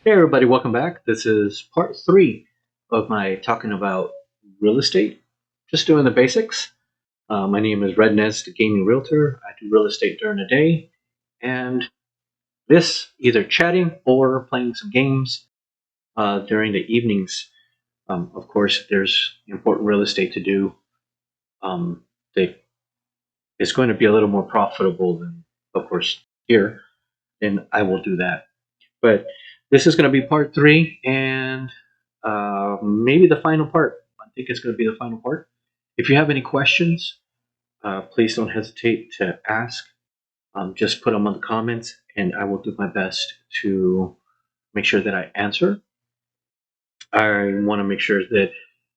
Hey everybody, welcome back. This is part three of my talking about real estate. Just doing the basics. My name is Red Nest Gaming Realtor. I do real estate during the day, and this either chatting or playing some games during the evenings. Of course, if there's important real estate to do, um, it's going to be a little more profitable than, of course, here, and I will do that. But this is going to be part three, and maybe the final part. I think it's going to be the final part. If you have any questions, please don't hesitate to ask. Just put them on the comments, and I will do my best to make sure that I answer. I want to make sure that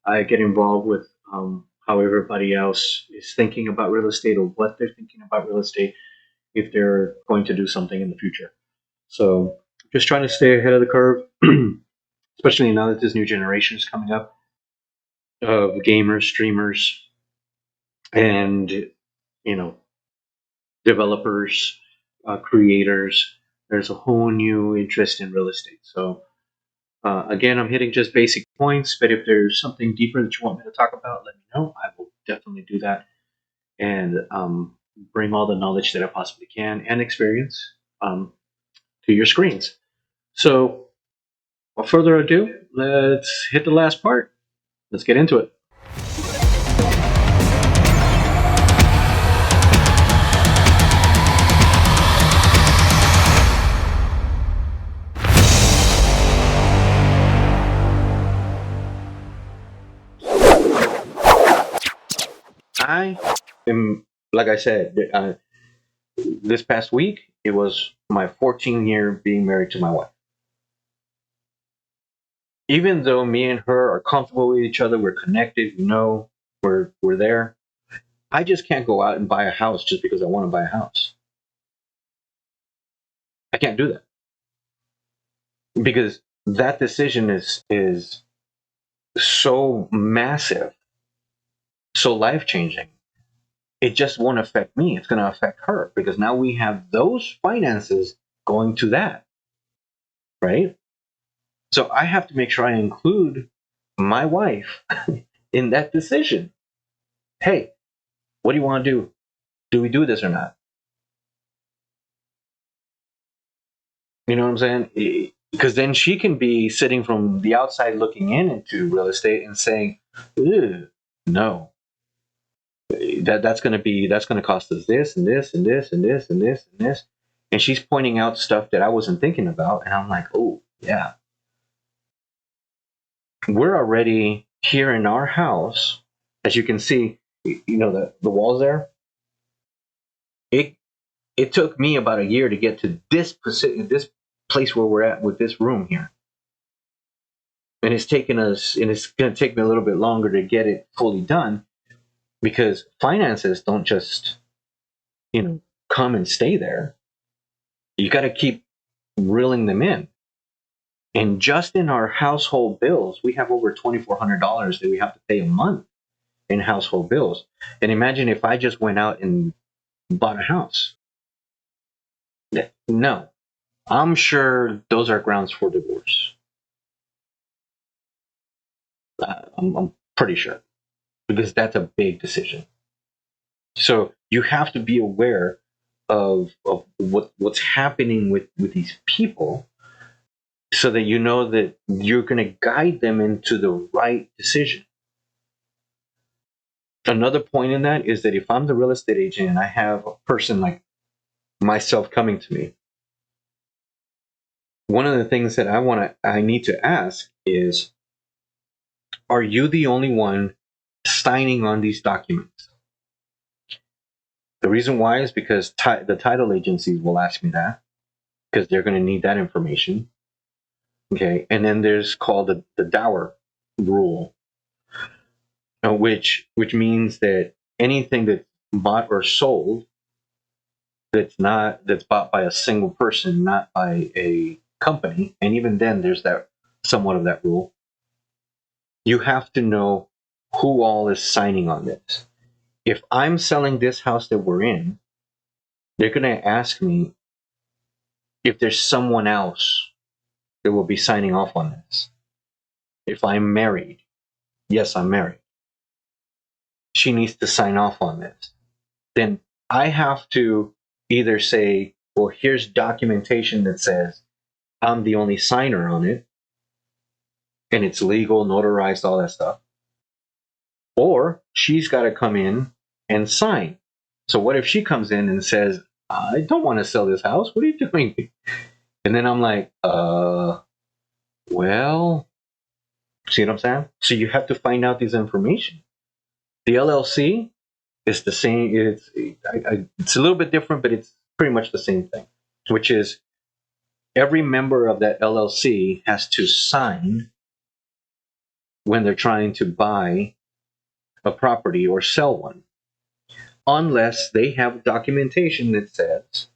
I get involved with how everybody else is thinking about real estate or what they're thinking about real estate if they're going to do something in the future. So just trying to stay ahead of the curve, especially now that this new generation is coming up of gamers, streamers, and you know developers, creators. There's a whole new interest in real estate. So again, I'm hitting just basic points, but if there's something deeper that you want me to talk about, let me know. I will definitely do that and bring all the knowledge that I possibly can and experience to your screens. So, without further ado, let's hit the last part. Let's get into it. I am, like I said, this past week, it was my 14th year being married to my wife. Even though me and her are comfortable with each other, we're connected, we're there. I just can't go out and buy a house just because I want to buy a house. I can't do that because that decision is so massive, so life changing. It just won't affect me. It's going to affect her because now we have those finances going to that, right? So I have to make sure I include my wife in that decision. Hey, what do you want to do? Do we do this or not? You know what I'm saying? Because then she can be sitting from the outside looking in into real estate and saying, no, that's going to cost us this and this and this and this and this and this. And she's pointing out stuff that I wasn't thinking about. And I'm like, oh, yeah. We're already here in our house. As you can see, the walls there. It it took me about a year to get to this place where we're at with this room here, and it's going to take me a little bit longer to get it fully done because finances don't just come and stay there. You got to keep reeling them in. And just in our household bills, we have over $2,400 that we have to pay a month in household bills. And imagine if I just went out and bought a house. No, I'm sure those are grounds for divorce. I'm pretty sure because that's a big decision. So you have to be aware of what's happening with these people so that you know that you're going to guide them into the right decision. Another point in that is that if I'm the real estate agent and I have a person like myself coming to me, one of the things that I need to ask is, are you the only one signing on these documents? The reason why is because the title agencies will ask me that because they're going to need that information. Okay, and then there's called the dower rule, which means that anything that's bought or sold that's bought by a single person, not by a company, and even then there's that somewhat of that rule. You have to know who all is signing on this. If I'm selling this house that we're in, they're going to ask me if there's someone else that will be signing off on this. If I'm married, yes, I'm married. She needs to sign off on this. Then I have to either say, well, here's documentation that says I'm the only signer on it, and it's legal, notarized, all that stuff. Or she's got to come in and sign. So what if she comes in and says, I don't want to sell this house. What are you doing? And then I'm like, well, see what I'm saying? So you have to find out this information. The LLC is the same. It's a little bit different, but it's pretty much the same thing, which is every member of that LLC has to sign when they're trying to buy a property or sell one, unless they have documentation that says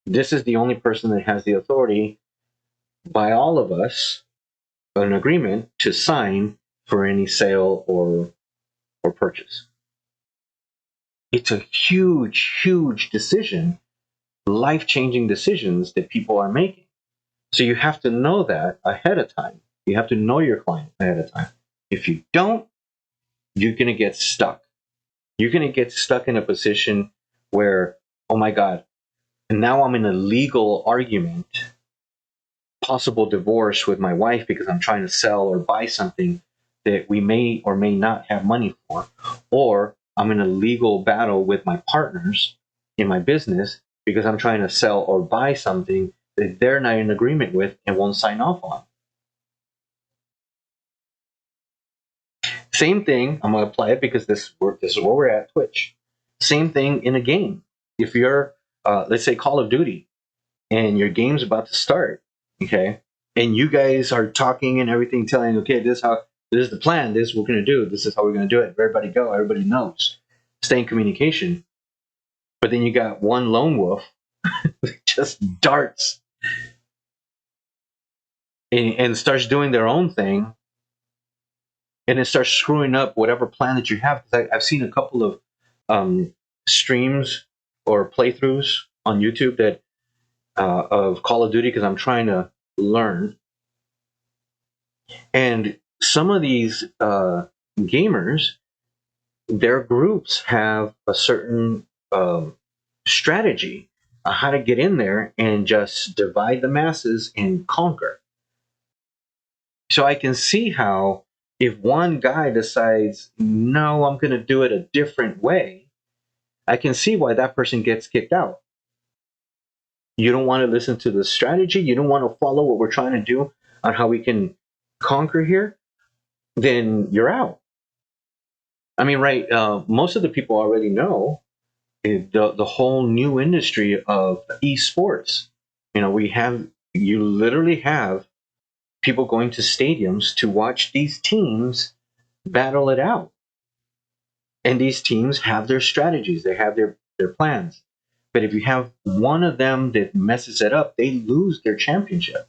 this is the only person that has the authority by all of us, an agreement to sign for any sale or purchase. It's a huge decision, life-changing decisions that people are making. So you have to know that ahead of time. You have to know your client ahead of time. If you don't, you're going to get stuck. You're going to get stuck in a position where, oh my God, and now I'm in a legal argument, possible divorce with my wife because I'm trying to sell or buy something that we may or may not have money for. Or I'm in a legal battle with my partners in my business because I'm trying to sell or buy something that they're not in agreement with and won't sign off on. Same thing, I'm going to apply it because this is where we're at, Twitch. Same thing in a game. If you're, let's say, Call of Duty, and your game's about to start, okay, and you guys are talking and everything, telling, okay, this is the plan, this is what we're going to do, this is how we're going to do it, everybody go, everybody knows, stay in communication. But then you got one lone wolf just darts and starts doing their own thing, and it starts screwing up whatever plan that you have. I've seen a couple of streams or playthroughs on YouTube that of Call of Duty because I'm trying to learn. And some of these gamers, their groups have a certain strategy on how to get in there and just divide the masses and conquer. So I can see how if one guy decides, no, I'm going to do it a different way, I can see why that person gets kicked out. You don't want to listen to the strategy, you don't want to follow what we're trying to do on how we can conquer here, then you're out. I mean, right, most of the people already know the whole new industry of esports. You know, you literally have people going to stadiums to watch these teams battle it out. And these teams have their strategies, they have their plans. But if you have one of them that messes it up, they lose their championship.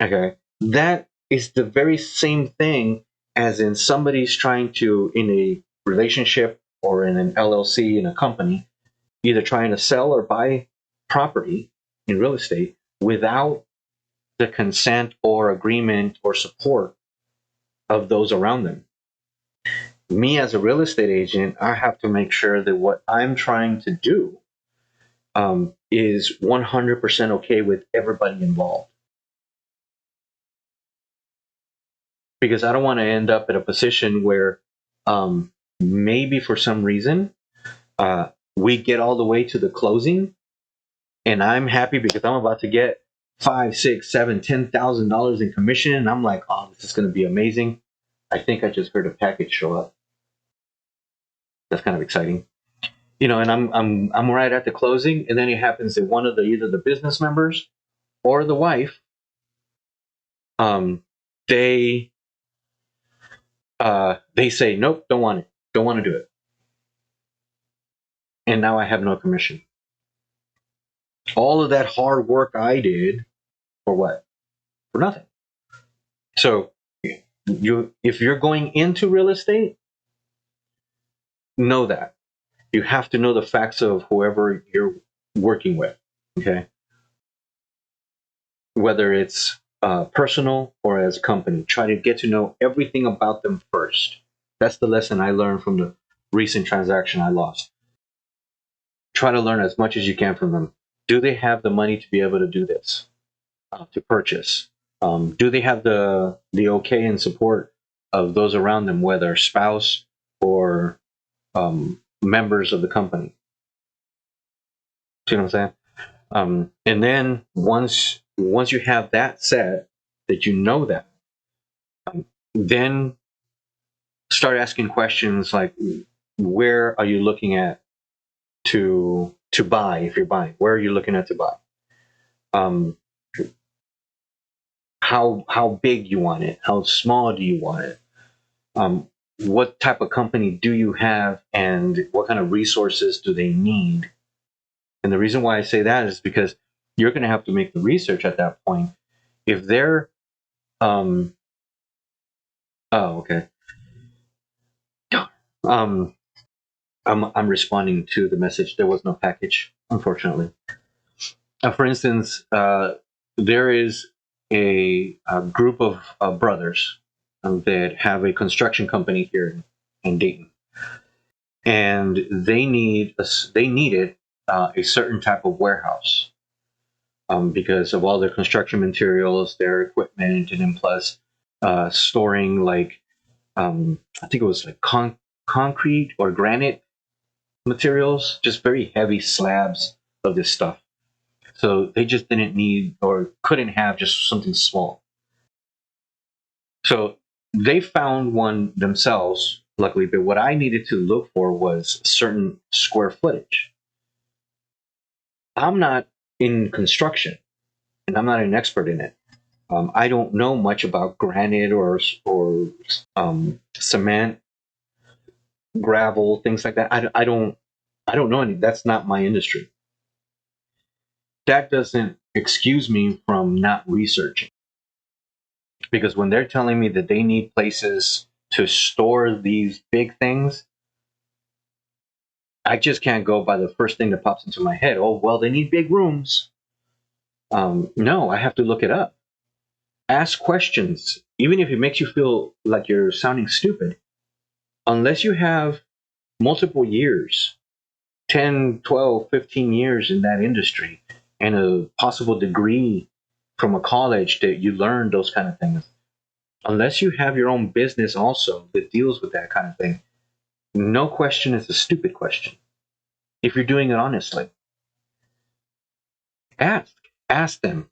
Okay. That is the very same thing as in somebody's trying to, in a relationship or in an LLC in a company, either trying to sell or buy property in real estate without the consent or agreement or support of those around them. Me as a real estate agent, I have to make sure that what I'm trying to do is 100% okay with everybody involved. Because I don't want to end up in a position where maybe for some reason we get all the way to the closing, and I'm happy because I'm about to get $5, $6, $7, $10,000 in commission, and I'm like, oh, this is going to be amazing. I think I just heard a package show up. That's kind of exciting, you know. And I'm right at the closing, and then it happens that one of either the business members or the wife, they say nope, don't want to do it, and now I have no commission. All of that hard work I did for what? For nothing. So if you're going into real estate, know that. You have to know the facts of whoever you're working with. Okay. whether it's personal or as a company. Try to get to know everything about them first. That's the lesson I learned from the recent transaction I lost. Try to learn as much as you can from them. Do they have the money to be able to do this, to purchase? Do they have the okay and support of those around them, whether spouse or members of the company? See what I'm saying? And then once you have that set, that you know that, then start asking questions like, where are you looking at to buy? If you're buying, where are you looking at to buy? How big you want it? How small do you want it? What type of company do you have, and what kind of resources do they need? And the reason why I say that is because you're going to have to make the research at that point. If they're oh, okay. I'm responding to the message. There was no package, unfortunately. For instance, there is a group of brothers that have a construction company here in Dayton, and they needed a certain type of warehouse because of all their construction materials, their equipment, and then plus storing like I think it was like concrete or granite materials, just very heavy slabs of this stuff. So they just didn't need or couldn't have just something small. So they found one themselves, luckily, but what I needed to look for was certain square footage. I'm not in construction and I'm not an expert in it. I don't know much about granite or cement, gravel, things like that. I don't know any. That's not my industry. That doesn't excuse me from not researching, because when they're telling me that they need places to store these big things, I just can't go by the first thing that pops into my head. Oh, well, they need big rooms. No, I have to look it up. Ask questions, even if it makes you feel like you're sounding stupid. Unless you have multiple years, 10, 12, 15 years in that industry, and a possible degree from a college that you learn those kind of things, unless you have your own business also that deals with that kind of thing, no question is a stupid question. If you're doing it honestly, ask them.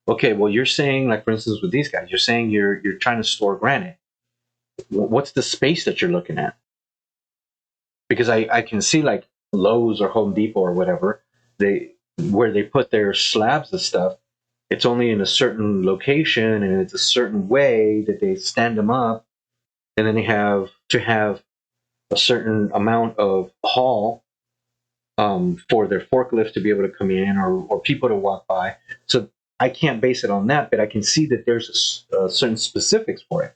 Okay, well, you're saying, like for instance with these guys, you're saying you're trying to store granite. What's the space that you're looking at? Because I can see like Lowe's or Home Depot or whatever, where they put their slabs of stuff, it's only in a certain location and it's a certain way that they stand them up, and then they have to have a certain amount of haul for their forklift to be able to come in, or people to walk by. So I can't base it on that, but I can see that there's a certain specifics for it.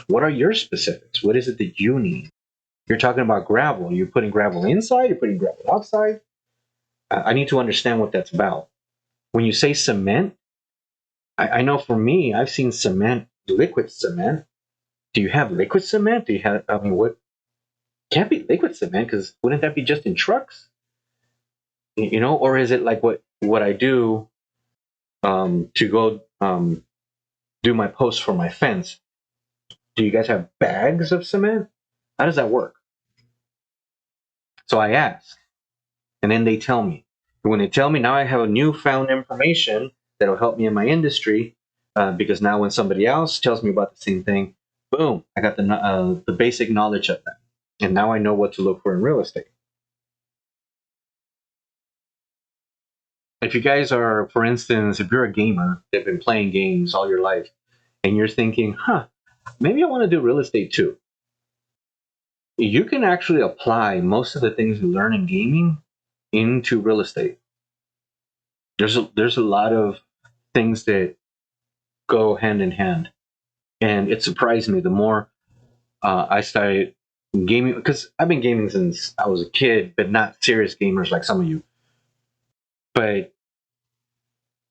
What are your specifics? What is it that you need? You're talking about gravel. You're putting gravel inside, you're putting gravel outside. I need to understand what that's about. When you say cement, I know for me, I've seen cement, liquid cement. Do you have liquid cement? Do you have, I mean, what? Can't be liquid cement, because wouldn't that be just in trucks? You know, or is it like what I do to go do my post for my fence? Do you guys have bags of cement? How does that work? So I ask, and then they tell me. And when they tell me, now I have a newfound information that'll help me in my industry, because now when somebody else tells me about the same thing, boom, I got the basic knowledge of that, and now I know what to look for in real estate. If you guys are, for instance, if you're a gamer that's been playing games all your life, and you're thinking, maybe I want to do real estate too, you can actually apply most of the things you learn in gaming into real estate. There's a lot of things that go hand in hand, and it surprised me the more I started gaming, because I've been gaming since I was a kid, but not serious gamers like some of you. But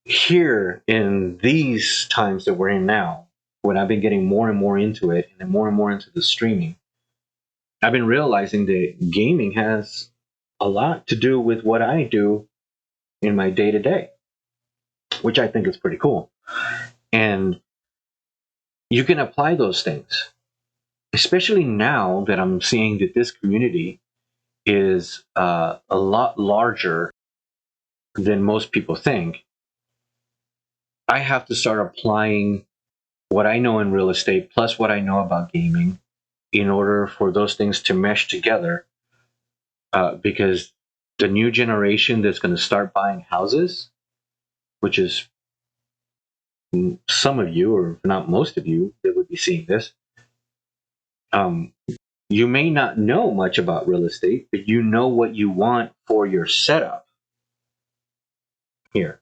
here in these times that we're in now, when I've been getting more and more into it and more into the streaming, I've been realizing that gaming has a lot to do with what I do in my day to day, which I think is pretty cool. And you can apply those things, especially now that I'm seeing that this community is a lot larger than most people think. I have to start applying what I know in real estate plus what I know about gaming in order for those things to mesh together. Because the new generation that's going to start buying houses, which is some of you, or not most of you, that would be seeing this, um, you may not know much about real estate, but you know what you want for your setup here.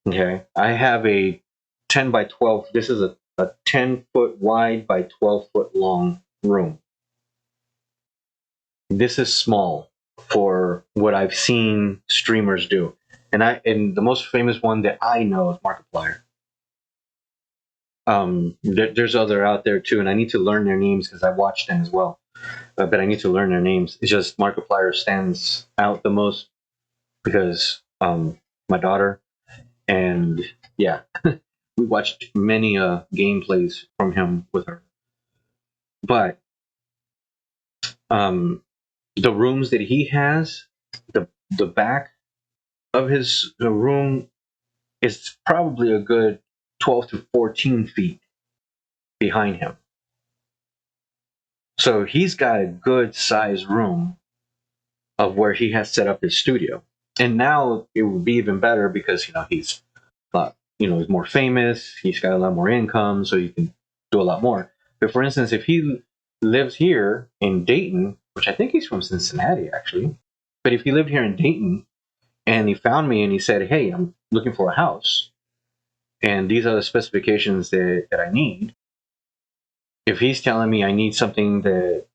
Okay. I have a 10 by 12, this is a 10-foot wide by 12-foot long room. This is small for what I've seen streamers do. And the most famous one that I know is Markiplier. There's other out there too, and I need to learn their names because I watched them as well. But I need to learn their names. It's just Markiplier stands out the most because my daughter, and yeah, we watched many gameplays from him with her. But the rooms that he has, the back of his room is probably a good 12 to 14 feet behind him. So he's got a good sized room of where he has set up his studio. And now it would be even better because he's he's more famous, he's got a lot more income, so he can do a lot more. But for instance, if he lives here in Dayton, which I think he's from Cincinnati actually, but if he lived here in Dayton and he found me and he said, "Hey, I'm looking for a house, and these are the specifications that I need." If he's telling me I need something that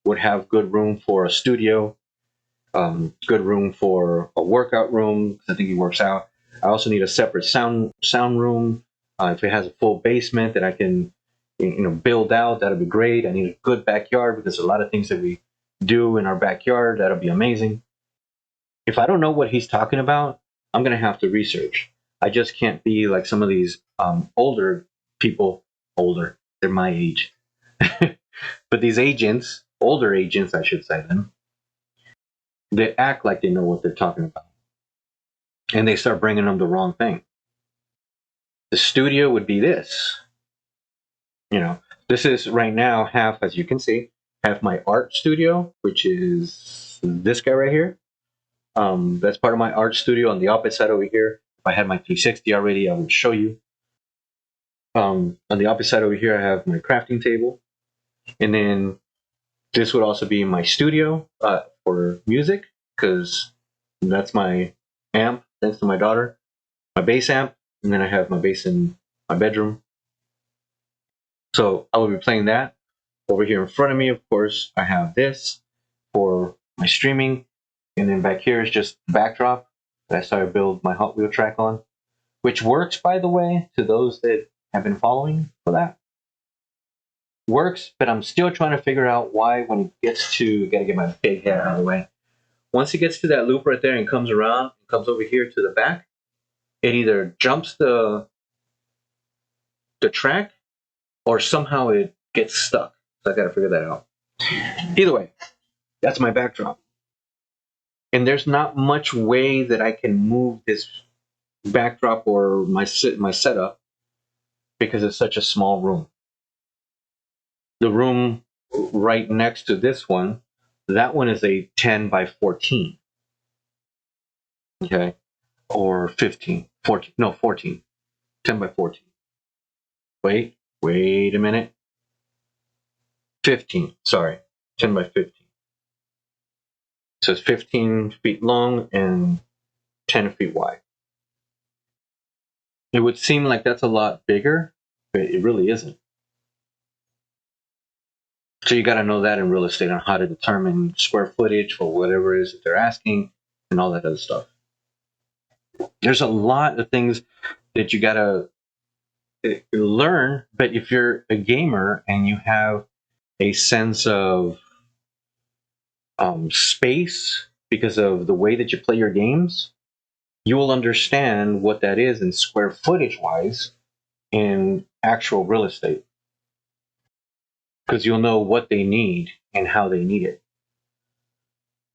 would have good room for a studio, good room for a workout room, because I think he works out. I also need a separate sound room. If it has a full basement that I can build out, that'll be great. I need a good backyard because a lot of things that we do in our backyard, that'll be amazing. If I don't know what he's talking about, I'm gonna have to research. I just can't be like some of these older people. Older, they're my age, but these agents, older agents, I should say, them, they act like they know what they're talking about, and they start bringing them the wrong thing. The studio would be this. This is right now half, as you can see, half my art studio, which is this guy right here. That's part of my art studio. On the opposite side over here, if I had my 360 already, I would show you. On the opposite side over here, I have my crafting table. And then this would also be my studio for music, because that's my amp, thanks to my daughter, my bass amp. And then I have my bass in my bedroom. So I will be playing that. Over here in front of me, of course, I have this for my streaming. And then back here is just the backdrop that I started to build my Hot Wheel track on, which works, by the way, to those that have been following for that. Works, but I'm still trying to figure out why when it gets to, gotta get my big head out of the way. Once it gets to that loop right there and comes around, and comes over here to the back, it either jumps the track or somehow it gets stuck. So I gotta figure that out. Either way, that's my backdrop. And there's not much way that I can move this backdrop or my setup because it's such a small room. The room right next to this one, that one is a 10 by 14. Okay. Or 15. 14. No, 14. 10 by 14. Wait a minute. 15. Sorry. 10 by 15. So it's 15 feet long and 10 feet wide. It would seem like that's a lot bigger, but it really isn't. So you got to know that in real estate on how to determine square footage for whatever it is that they're asking and all that other stuff. There's a lot of things that you gotta learn. But if you're a gamer and you have a sense of space because of the way that you play your games, you will understand what that is in square footage wise in actual real estate, because you'll know what they need and how they need it.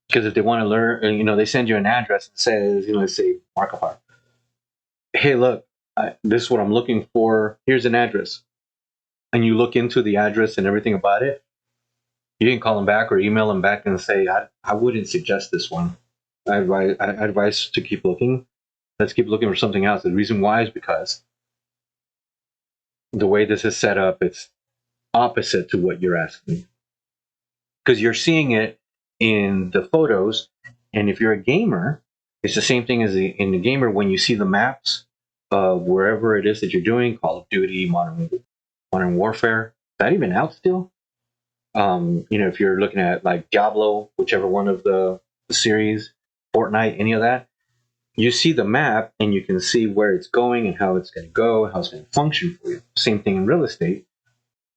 Because if they want to learn, they send you an address and says, let's say Markiplier, hey, look, this is what I'm looking for. Here's an address. And you look into the address and everything about it. You can call them back or email them back and say, I wouldn't suggest this one. I advise to keep looking. Let's keep looking for something else. The reason why is because the way this is set up, it's opposite to what you're asking. Because you're seeing it in the photos. And if you're a gamer, it's the same thing as in the gamer when you see the maps of wherever it is that you're doing, Call of Duty, Modern Warfare. Is that even out still? If you're looking at like Diablo, whichever one of the series, Fortnite, any of that, you see the map and you can see where it's going and how it's going to go, how it's going to function for you. Same thing in real estate.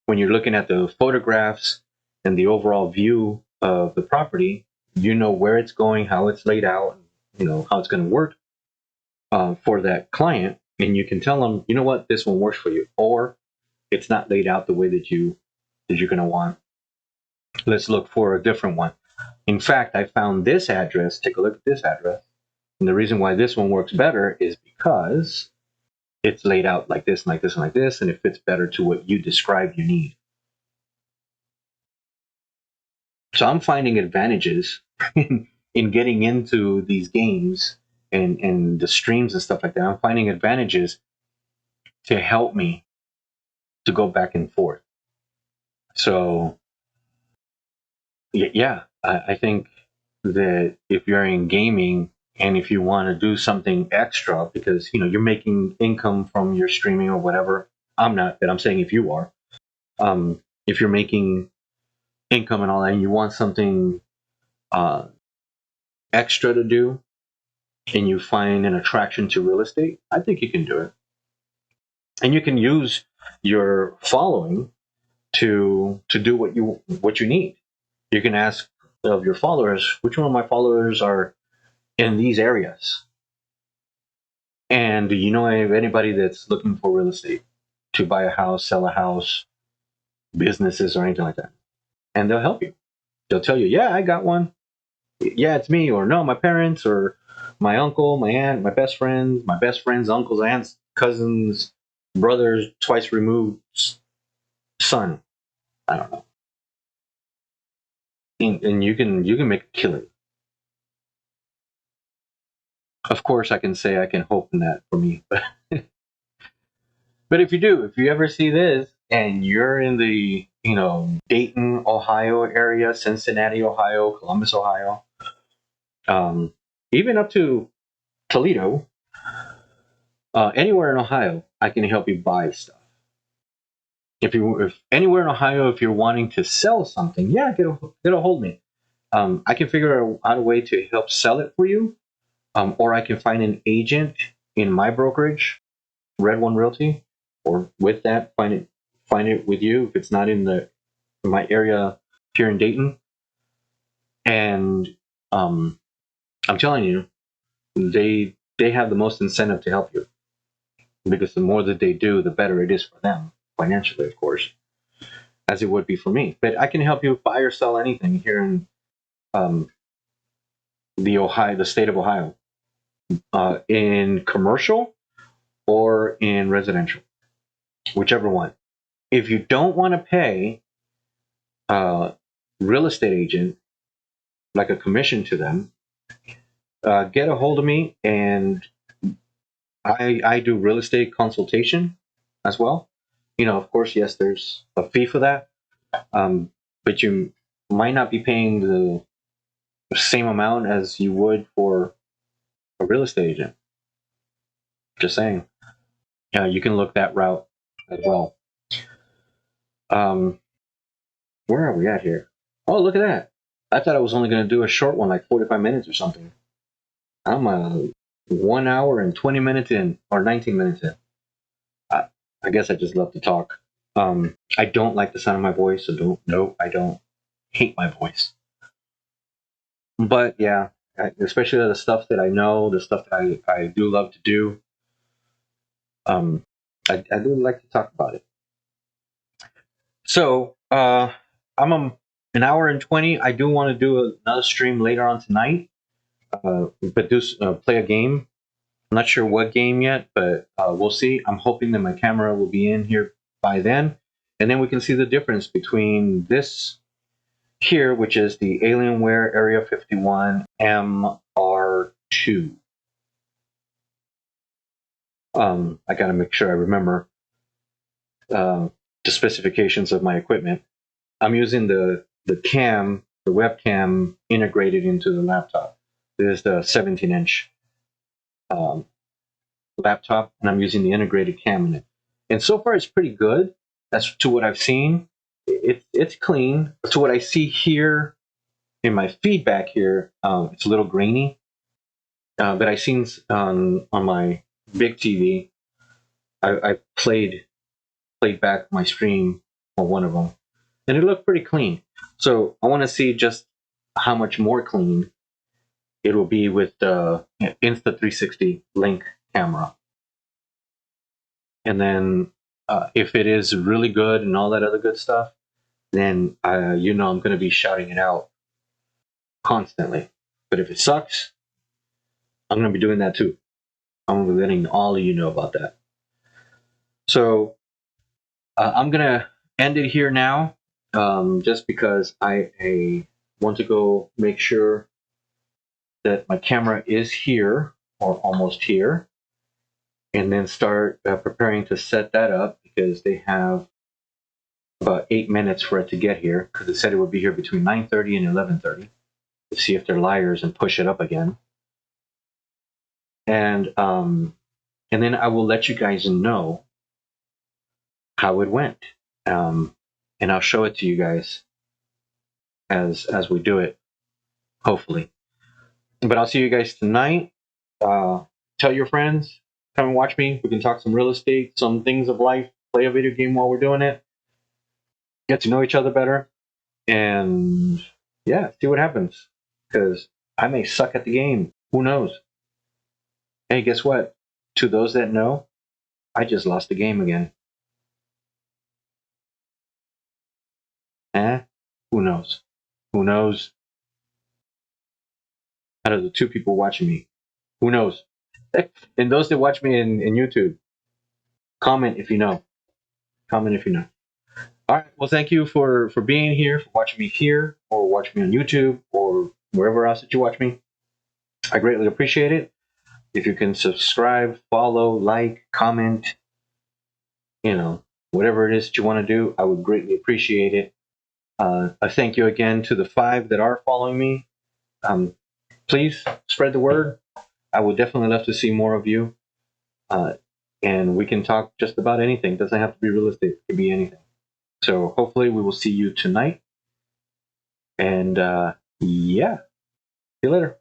When you're looking at the photographs and the overall view of the property, you know where it's going, how it's laid out, how it's going to work for that client. And you can tell them, you know what, this one works for you, or it's not laid out the way that you're going to want. Let's look for a different one. In fact, I found this address. Take a look at this address. And the reason why this one works better is because it's laid out like this, and like this, and like this, and it fits better to what you describe you need. So I'm finding advantages in getting into these games and the streams and stuff like that. I'm finding advantages to help me to go back and forth. So, yeah, I think that if you're in gaming and if you want to do something extra because you're making income from your streaming or whatever, I'm not, but I'm saying if you are, if you're making income and all that, and you want something extra to do, and you find an attraction to real estate, I think you can do it, and you can use your following to do what you need. You can ask of your followers, which one of my followers are in these areas, and do you know of anybody that's looking for real estate to buy a house, sell a house, businesses, or anything like that? And they'll help you. They'll tell you, yeah, I got one. Yeah, it's me, or no, my parents, or my uncle, my aunt, my best friends, uncles, aunts, cousins, brothers, twice removed son. I don't know. And you can make a killing. Of course, I can say I can hope in that for me, but if you ever see this and you're in the Dayton, Ohio area, Cincinnati, Ohio, Columbus, Ohio, um, even up to Toledo, anywhere in Ohio, I can help you buy stuff. If anywhere in Ohio, if you're wanting to sell something, yeah, get a hold of me. I can figure out a way to help sell it for you, or I can find an agent in my brokerage, Red One Realty, or with that find it with you if it's not in my area here in Dayton. And I'm telling you, they have the most incentive to help you, because the more that they do, the better it is for them financially, of course, as it would be for me. But I can help you buy or sell anything here in the state of Ohio, in commercial or in residential, whichever one. If you don't want to pay a real estate agent like a commission to them, get a hold of me, and I do real estate consultation as well. Of course, yes, there's a fee for that, but you might not be paying the same amount as you would for a real estate agent. Just saying. You can look that route as well. Where are we at here? Oh, look at that. I thought I was only going to do a short one, like 45 minutes or something. I'm 1 hour and 20 minutes in, or 19 minutes in. I guess I just love to talk. I don't like the sound of my voice, so I don't hate my voice. But yeah, especially the stuff that I know, the stuff that I do love to do, I do like to talk about it. So I'm an hour and 20. I do want to do another stream later on tonight, but play a game. I'm not sure what game yet, but we'll see. I'm hoping that my camera will be in here by then, and then we can see the difference between this here, which is the Alienware Area 51 MR2. I got to make sure I remember the specifications of my equipment. I'm using the webcam integrated into the laptop. This is the 17-inch laptop, and I'm using the integrated cam in it. And so far, it's pretty good. That's to what I've seen. It's clean. To what I see here in my feedback here, it's a little grainy. But I seen on my big TV, I played back my stream on one of them, and it looked pretty clean. So I want to see just how much more clean it will be with the Insta360 link camera. And then if it is really good and all that other good stuff, then I'm going to be shouting it out constantly. But if it sucks, I'm going to be doing that too. I'm going to be letting all of you know about that. So I'm going to end it here now, just because I want to go make sure that my camera is here or almost here, and then start preparing to set that up, because they have about 8 minutes for it to get here, because it said it would be here between 9:30 and 11:30 to see if they're liars and push it up again. And then I will let you guys know how it went, and I'll show it to you guys as we do it, hopefully. But I'll see you guys tonight. Tell your friends, come and watch me. We can talk some real estate, some things of life, play a video game while we're doing it, get to know each other better, and yeah, see what happens. Because I may suck at the game. Who knows? Hey, guess what? To those that know, I just lost the game again. Who knows? Who knows? Out of the 2 people watching me, who knows? And those that watch me in YouTube, comment if you know. Comment if you know. All right. Well, thank you for being here, for watching me here, or watching me on YouTube, or wherever else that you watch me. I greatly appreciate it. If you can subscribe, follow, like, comment, whatever it is that you want to do, I would greatly appreciate it. I thank you again to the 5 that are following me. Please spread the word. I would definitely love to see more of you. And we can talk just about anything. It doesn't have to be real estate. It can be anything. So hopefully we will see you tonight. And yeah, see you later.